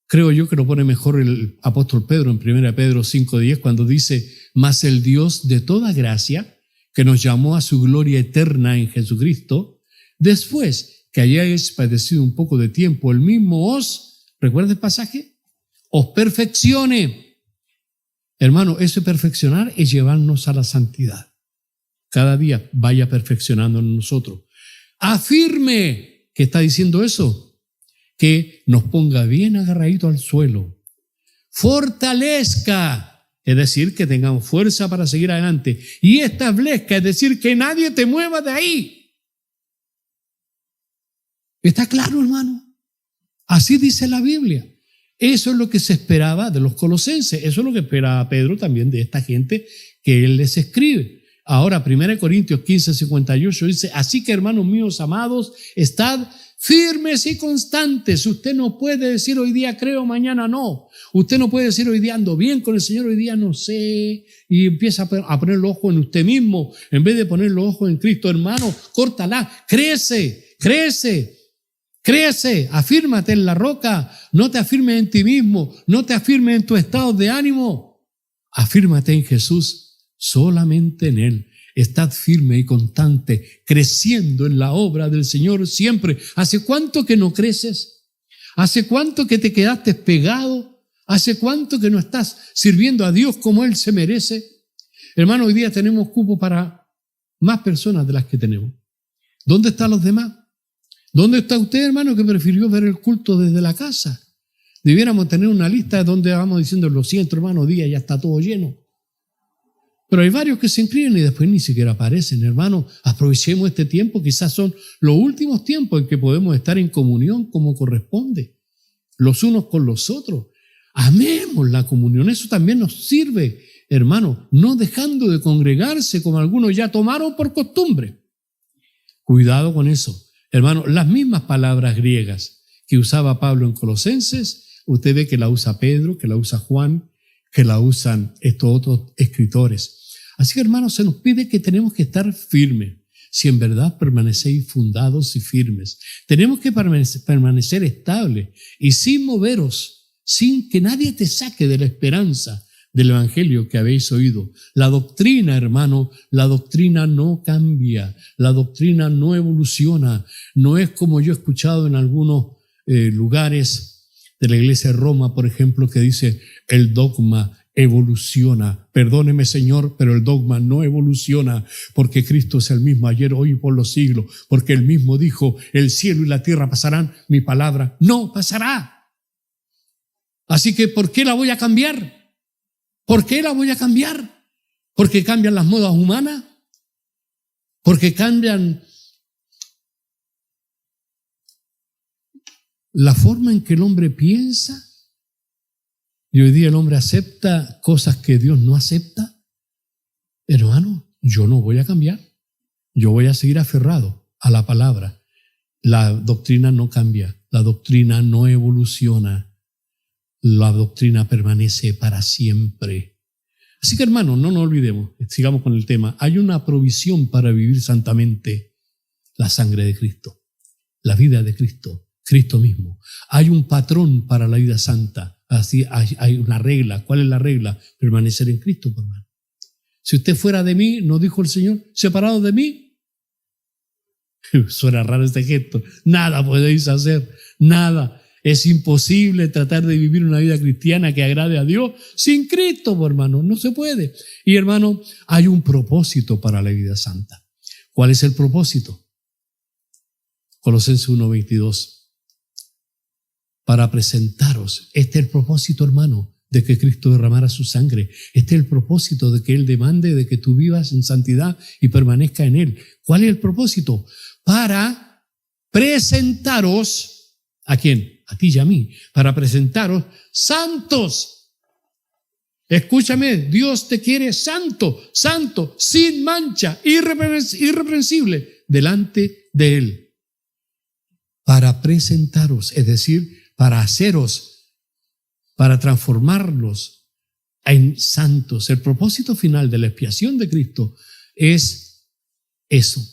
creo yo que lo pone mejor el apóstol Pedro en 1 Pedro 5:10 cuando dice, mas el Dios de toda gracia, que nos llamó a su gloria eterna en Jesucristo, después que hayáis padecido un poco de tiempo, el mismo ¿recuerda el pasaje? Os perfeccione. Hermano, ese perfeccionar es llevarnos a la santidad. Cada día vaya perfeccionando en nosotros. Afirme, ¿qué está diciendo eso? Que nos ponga bien agarradito al suelo. Fortalezca, es decir, que tengamos fuerza para seguir adelante. Y establezca, es decir, que nadie te mueva de ahí. ¿Está claro, hermano? Así dice la Biblia. Eso es lo que se esperaba de los colosenses. Eso es lo que esperaba Pedro también de esta gente que él les escribe. Ahora, 1 Corintios 15:58 dice, así que hermanos míos amados, estad firmes y constantes. Usted no puede decir hoy día creo, mañana no. Usted no puede decir hoy día ando bien con el Señor, hoy día no sé. Y empieza a poner los ojos en usted mismo en vez de poner los ojos en Cristo. Hermano, córtala, crece, afírmate en la roca. No te afirmes en ti mismo, no te afirmes en tu estado de ánimo. Afírmate en Jesús, solamente en Él. Estad firme y constante, creciendo en la obra del Señor siempre. ¿Hace cuánto que no creces? ¿Hace cuánto que te quedaste pegado? ¿Hace cuánto que no estás sirviendo a Dios como Él se merece? Hermano, hoy día tenemos cupo para más personas de las que tenemos. ¿Dónde están los demás? ¿Dónde está usted, hermano, que prefirió ver el culto desde la casa? Debiéramos tener una lista donde vamos diciendo, lo siento, hermano, día ya está todo lleno. Pero hay varios que se inscriben y después ni siquiera aparecen. Hermano, aprovechemos este tiempo. Quizás son los últimos tiempos en que podemos estar en comunión como corresponde, los unos con los otros. Amemos la comunión. Eso también nos sirve, hermano, no dejando de congregarse como algunos ya tomaron por costumbre. Cuidado con eso. Hermano, las mismas palabras griegas que usaba Pablo en Colosenses, usted ve que la usa Pedro, que la usa Juan, que la usan estos otros escritores. Así que, hermanos, se nos pide que tenemos que estar firmes, si en verdad permanecéis fundados y firmes. Tenemos que permanecer estables y sin moveros, sin que nadie te saque de la esperanza del evangelio que habéis oído. La doctrina, hermano, la doctrina no cambia, la doctrina no evoluciona. No es como yo he escuchado en algunos lugares de la iglesia de Roma, por ejemplo, que dice el dogma evoluciona. Perdóneme, Señor, pero el dogma no evoluciona, porque Cristo es el mismo ayer, hoy y por los siglos, porque Él mismo dijo, el cielo y la tierra pasarán, mi palabra no pasará. Así que, ¿por qué la voy a cambiar? ¿Por qué la voy a cambiar? ¿Porque cambian las modas humanas? ¿Porque cambian la forma en que el hombre piensa? Y hoy día el hombre acepta cosas que Dios no acepta. Hermano, yo no voy a cambiar. Yo voy a seguir aferrado a la palabra. La doctrina no cambia. La doctrina no evoluciona. La doctrina permanece para siempre. Así que, hermano, no nos olvidemos. Sigamos con el tema. Hay una provisión para vivir santamente. La sangre de Cristo. La vida de Cristo. Cristo mismo. Hay un patrón para la vida santa. Así hay una regla. ¿Cuál es la regla? Permanecer en Cristo, hermano. Si usted fuera de mí, nos dijo el Señor, separado de mí. Suena raro este gesto. Nada podéis hacer, nada. Es imposible tratar de vivir una vida cristiana que agrade a Dios sin Cristo, hermano. No se puede. Y, hermano, hay un propósito para la vida santa. ¿Cuál es el propósito? Colosenses 1:22. Para presentaros. Este es el propósito, hermano, de que Cristo derramara su sangre. Este es el propósito de que Él demande de que tú vivas en santidad y permanezca en Él. ¿Cuál es el propósito? Para presentaros, ¿a quién? A ti y a mí. Para presentaros santos. Escúchame, Dios te quiere santo, santo, sin mancha, irreprensible, delante de Él. Para presentaros, es decir, para haceros, para transformarlos en santos. El propósito final de la expiación de Cristo es eso.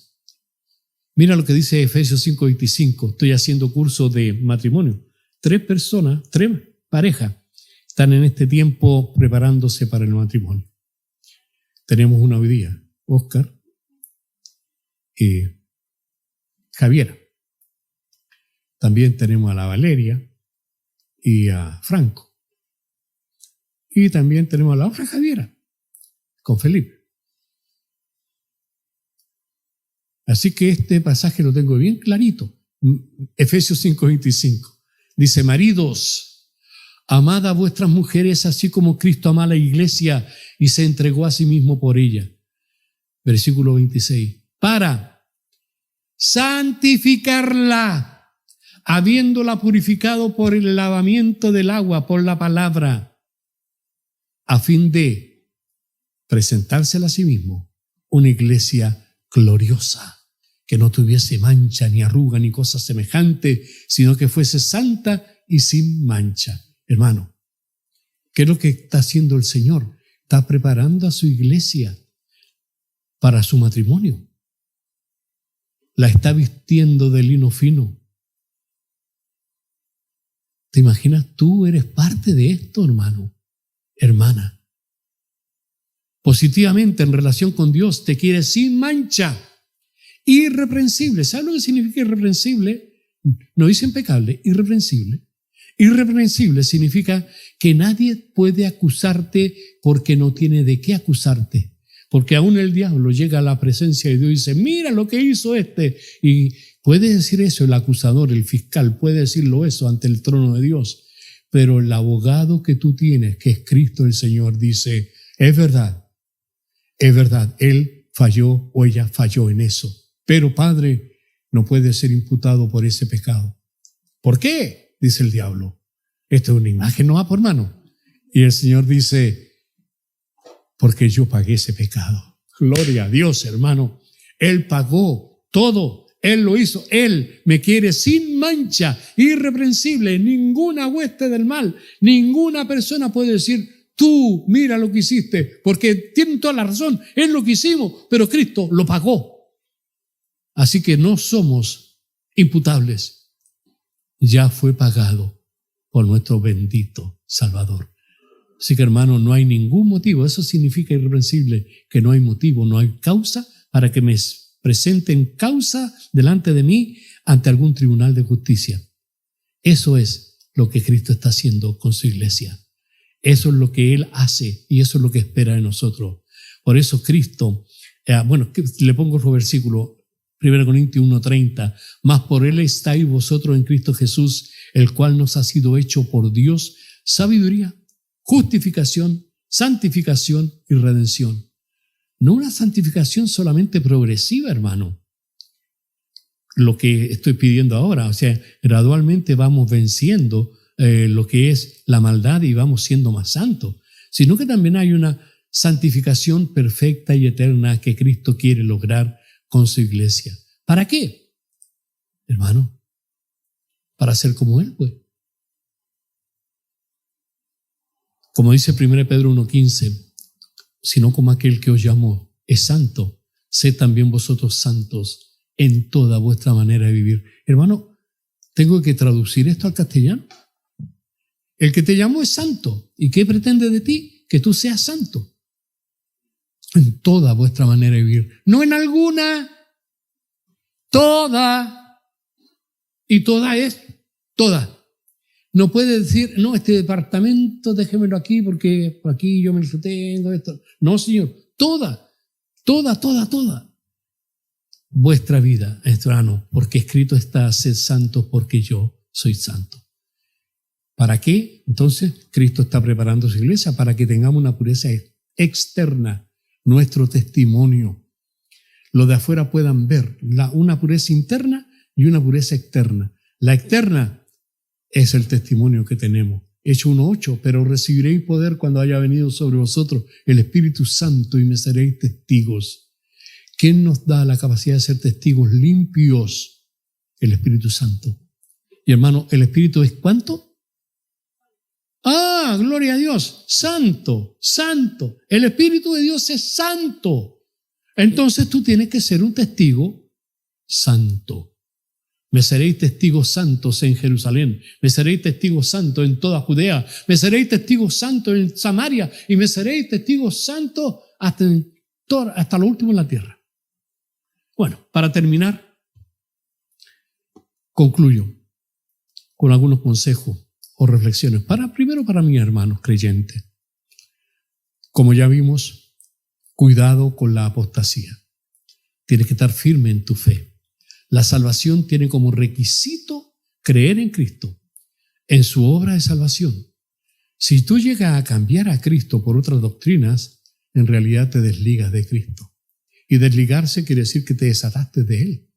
Mira lo que dice Efesios 5:25. Estoy haciendo curso de matrimonio. 3 personas, 3 parejas están en este tiempo preparándose para el matrimonio. Tenemos una hoy día, Oscar y Javiera. También tenemos a la Valeria y a Franco. Y también tenemos a la otra Javiera, con Felipe. Así que este pasaje lo tengo bien clarito. Efesios 5:25. Dice, maridos, amad a vuestras mujeres así como Cristo amó a la iglesia y se entregó a sí mismo por ella. Versículo 26. Para santificarla, habiéndola purificado por el lavamiento del agua, por la palabra, a fin de presentársela a sí mismo una iglesia gloriosa, que no tuviese mancha, ni arruga, ni cosa semejante, sino que fuese santa y sin mancha. Hermano, ¿qué es lo que está haciendo el Señor? Está preparando a su iglesia para su matrimonio. La está vistiendo de lino fino. ¿Te imaginas? Tú eres parte de esto, hermano, hermana. Positivamente en relación con Dios, te quiere sin mancha, irreprensible. ¿Sabes lo que significa irreprensible? No dice impecable, irreprensible. Irreprensible significa que nadie puede acusarte porque no tiene de qué acusarte. Porque aún el diablo llega a la presencia de Dios y dice, mira lo que hizo este. Y puede decir eso el acusador, el fiscal, puede decirlo eso ante el trono de Dios. Pero el abogado que tú tienes, que es Cristo el Señor, dice, es verdad, él falló o ella falló en eso. Pero Padre, no puede ser imputado por ese pecado. ¿Por qué? Dice el diablo. Esto es una imagen, no va por mano. Y el Señor dice, porque yo pagué ese pecado. Gloria a Dios, hermano. Él pagó todo. Él lo hizo. Él me quiere sin mancha, irreprensible. Ninguna hueste del mal, ninguna persona puede decir, tú mira lo que hiciste, porque tienen toda la razón. Es lo que hicimos, pero Cristo lo pagó. Así que no somos imputables. Ya fue pagado por nuestro bendito Salvador. Así que, hermano, no hay ningún motivo. Eso significa irreprensible, que no hay motivo, no hay causa para que me presenten causa delante de mí ante algún tribunal de justicia. Eso es lo que Cristo está haciendo con su iglesia. Eso es lo que Él hace y eso es lo que espera de nosotros. Por eso Cristo, le pongo otro versículo, 1 Corintios 1:30, mas por Él estáis vosotros en Cristo Jesús, el cual nos ha sido hecho por Dios sabiduría, justificación, santificación y redención. No una santificación solamente progresiva, hermano. Lo que estoy pidiendo ahora, o sea, gradualmente vamos venciendo lo que es la maldad y vamos siendo más santos, sino que también hay una santificación perfecta y eterna que Cristo quiere lograr con su iglesia. ¿Para qué? Hermano, para ser como Él, pues. Como dice 1 Pedro 1:15, sino como aquel que os llamó es santo, sed también vosotros santos en toda vuestra manera de vivir. Hermano, tengo que traducir esto al castellano. El que te llamó es santo. ¿Y qué pretende de ti? Que tú seas santo en toda vuestra manera de vivir. No en alguna, toda. Y toda es toda. No puede decir, no, este departamento déjemelo aquí porque por aquí yo me lo tengo. Esto. No, Señor, toda. Vuestra vida, hermano, porque escrito está, sed santos porque yo soy santo. ¿Para qué? Entonces, Cristo está preparando su iglesia para que tengamos una pureza externa, nuestro testimonio. Los de afuera puedan ver una pureza interna y una pureza externa. La externa es el testimonio que tenemos. Hechos 1:8, pero recibiréis poder cuando haya venido sobre vosotros el Espíritu Santo y me seréis testigos. ¿Quién nos da la capacidad de ser testigos limpios? El Espíritu Santo. Y hermano, ¿el Espíritu es cuánto? Gloria a Dios, santo, santo. El Espíritu de Dios es santo. Entonces tú tienes que ser un testigo santo. Me seréis testigos santos en Jerusalén, me seréis testigos santos en toda Judea, me seréis testigos santos en Samaria y me seréis testigos santos hasta lo último en la tierra. Bueno, para terminar, concluyo con algunos consejos o reflexiones. Primero para mis hermanos creyentes. Como ya vimos, cuidado con la apostasía. Tienes que estar firme en tu fe. La salvación tiene como requisito creer en Cristo, en su obra de salvación. Si tú llegas a cambiar a Cristo por otras doctrinas, en realidad te desligas de Cristo. Y desligarse quiere decir que te desataste de Él.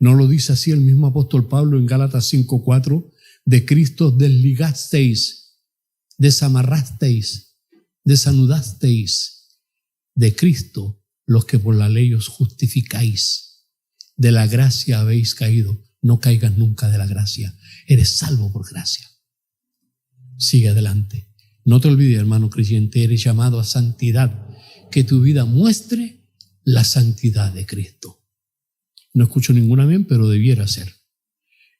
¿No lo dice así el mismo apóstol Pablo en Gálatas 5:4? De Cristo desligasteis, desamarrasteis, desanudasteis. De Cristo los que por la ley os justificáis. De la gracia habéis caído. No caigas nunca de la gracia. Eres salvo por gracia. Sigue adelante. No te olvides, hermano creyente, eres llamado a santidad. Que tu vida muestre la santidad de Cristo. No escucho ningún amén, pero debiera ser.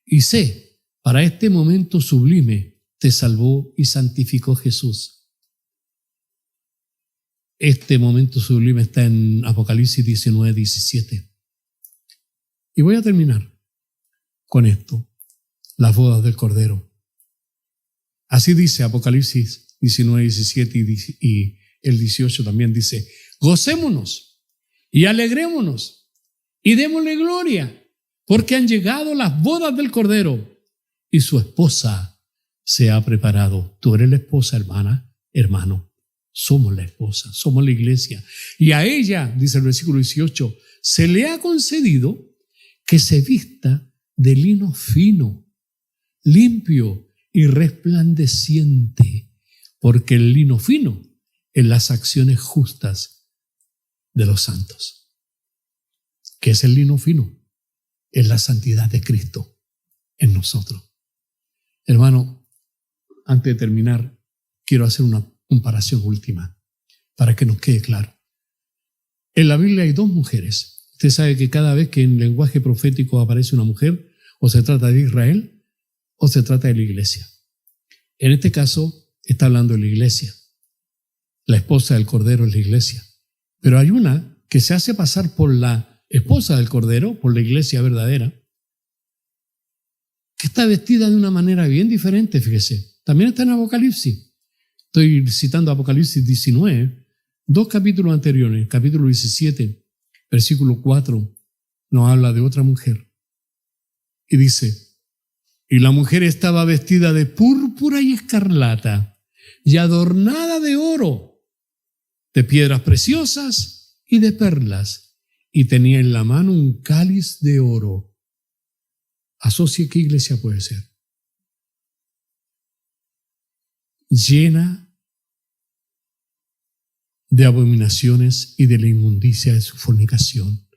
Y sé, para este momento sublime te salvó y santificó Jesús. Este momento sublime está en Apocalipsis 19:17. Y voy a terminar con esto, las bodas del Cordero. Así dice Apocalipsis 19:17 y el 18 también dice: gocémonos y alegrémonos y démosle gloria, porque han llegado las bodas del Cordero y su esposa se ha preparado. Tú eres la esposa, hermana, hermano. Somos la esposa, somos la iglesia. Y a ella, dice el versículo 18, se le ha concedido que se vista de lino fino, limpio y resplandeciente, porque el lino fino es las acciones justas de los santos. ¿Qué es el lino fino? Es la santidad de Cristo en nosotros. Hermano, antes de terminar, quiero hacer una comparación última para que nos quede claro. En la Biblia hay dos mujeres. Usted sabe que cada vez que en lenguaje profético aparece una mujer, o se trata de Israel o se trata de la iglesia. En este caso está hablando de la iglesia. La esposa del Cordero es la iglesia. Pero hay una que se hace pasar por la esposa del Cordero, por la iglesia verdadera, que está vestida de una manera bien diferente, fíjese. También está en Apocalipsis. Estoy citando Apocalipsis 19, 2 capítulos anteriores. Capítulo 17, versículo 4, nos habla de otra mujer. Y dice: y la mujer estaba vestida de púrpura y escarlata, y adornada de oro, de piedras preciosas y de perlas, y tenía en la mano un cáliz de oro. Asocie qué iglesia puede ser. Llena de abominaciones y de la inmundicia de su fornicación.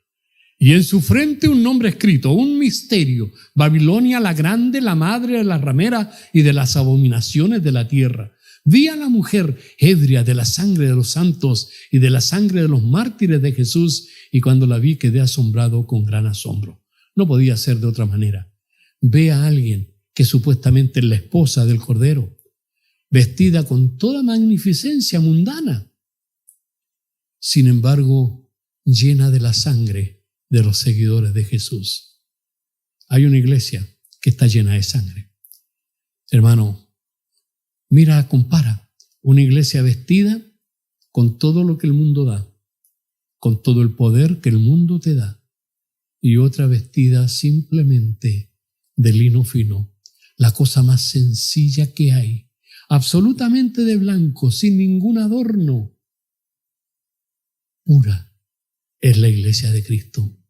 Y en su frente un nombre escrito, un misterio: Babilonia la grande, la madre de las rameras y de las abominaciones de la tierra. Vi a la mujer ebria de la sangre de los santos y de la sangre de los mártires de Jesús, y cuando la vi quedé asombrado con gran asombro. No podía ser de otra manera. Ve a alguien que supuestamente es la esposa del Cordero, vestida con toda magnificencia mundana, sin embargo llena de la sangre de los seguidores de Jesús. Hay una iglesia que está llena de sangre. Hermano, mira, compara una iglesia vestida con todo lo que el mundo da, con todo el poder que el mundo te da, y otra vestida simplemente de lino fino, la cosa más sencilla que hay, absolutamente de blanco, sin ningún adorno. Pura es la iglesia de Cristo.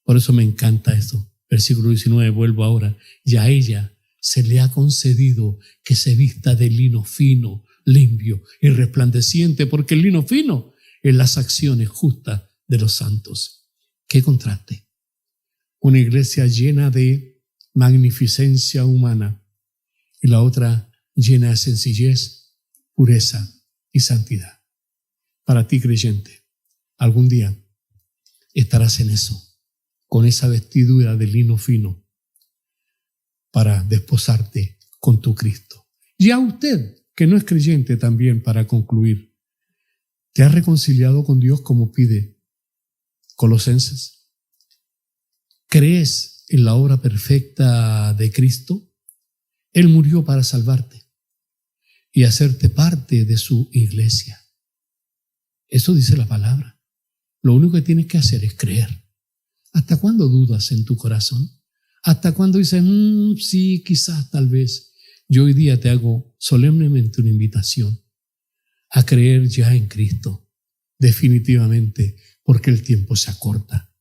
Por eso me encanta esto. Versículo 19, vuelvo ahora. Y a ella se le ha concedido que se vista de lino fino, limpio y resplandeciente, porque el lino fino es las acciones justas de los santos. ¡Qué contraste! Una iglesia llena de magnificencia humana y la otra llena de sencillez, pureza y santidad. Para ti, creyente, algún día estarás en eso, con esa vestidura de lino fino, para desposarte con tu Cristo. Y a usted, que no es creyente, también, para concluir, ¿te has reconciliado con Dios como pide Colosenses? ¿Crees en la obra perfecta de Cristo? Él murió para salvarte y hacerte parte de su iglesia. Eso dice la palabra. Lo único que tienes que hacer es creer. ¿Hasta cuándo dudas en tu corazón? ¿Hasta cuándo dices, sí, quizás, tal vez? Yo hoy día te hago solemnemente una invitación a creer ya en Cristo, definitivamente, porque el tiempo se acorta.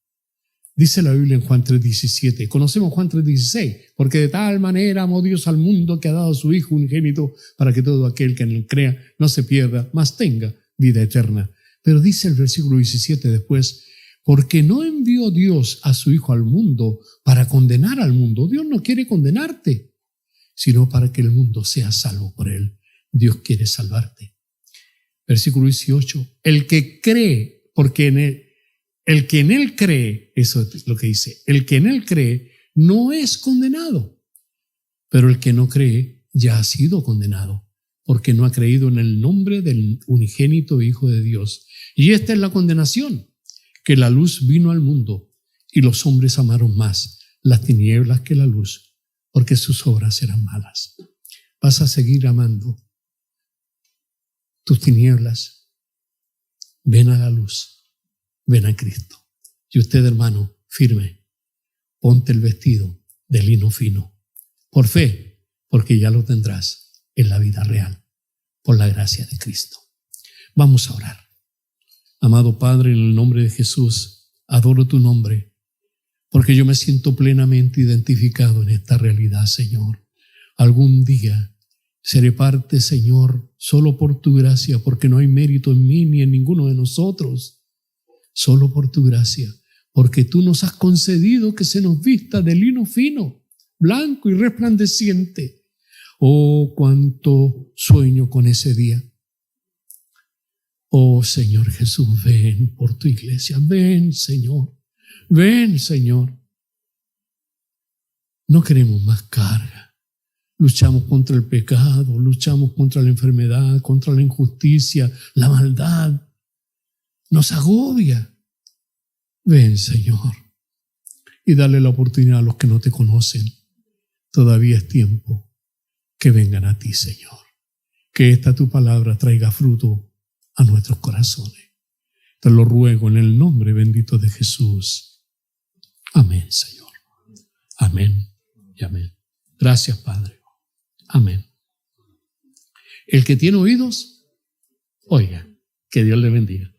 Dice la Biblia en Juan 3:17. Conocemos Juan 3:16. Porque de tal manera amó Dios al mundo que ha dado a su Hijo unigénito para que todo aquel que en él crea no se pierda, mas tenga vida eterna. Pero dice el versículo 17 después, porque no envió Dios a su Hijo al mundo para condenar al mundo. Dios no quiere condenarte, sino para que el mundo sea salvo por él. Dios quiere salvarte. Versículo 18, el que cree, porque el que en él cree, eso es lo que dice, el que en él cree no es condenado, pero el que no cree ya ha sido condenado, porque no ha creído en el nombre del unigénito Hijo de Dios. Y esta es la condenación, que la luz vino al mundo y los hombres amaron más las tinieblas que la luz, porque sus obras eran malas. Vas a seguir amando tus tinieblas. Ven a la luz, ven a Cristo. Y usted, hermano, firme, ponte el vestido de lino fino, por fe, porque ya lo tendrás en la vida real, por la gracia de Cristo. Vamos a orar. Amado Padre, en el nombre de Jesús, adoro tu nombre, porque yo me siento plenamente identificado en esta realidad, Señor. Algún día seré parte, Señor, solo por tu gracia, porque no hay mérito en mí ni en ninguno de nosotros, solo por tu gracia, porque tú nos has concedido que se nos vista de lino fino, blanco y resplandeciente. Oh, cuánto sueño con ese día. Oh, Señor Jesús, ven por tu iglesia, ven, Señor, ven, Señor. No queremos más carga. Luchamos contra el pecado, luchamos contra la enfermedad, contra la injusticia, la maldad. Nos agobia. Ven, Señor, y dale la oportunidad a los que no te conocen. Todavía es tiempo que vengan a ti, Señor. Que esta tu palabra traiga fruto a nuestros corazones. Te lo ruego en el nombre bendito de Jesús. Amén, Señor. Amén y amén. Gracias, Padre. Amén. El que tiene oídos, oiga. Que Dios le bendiga.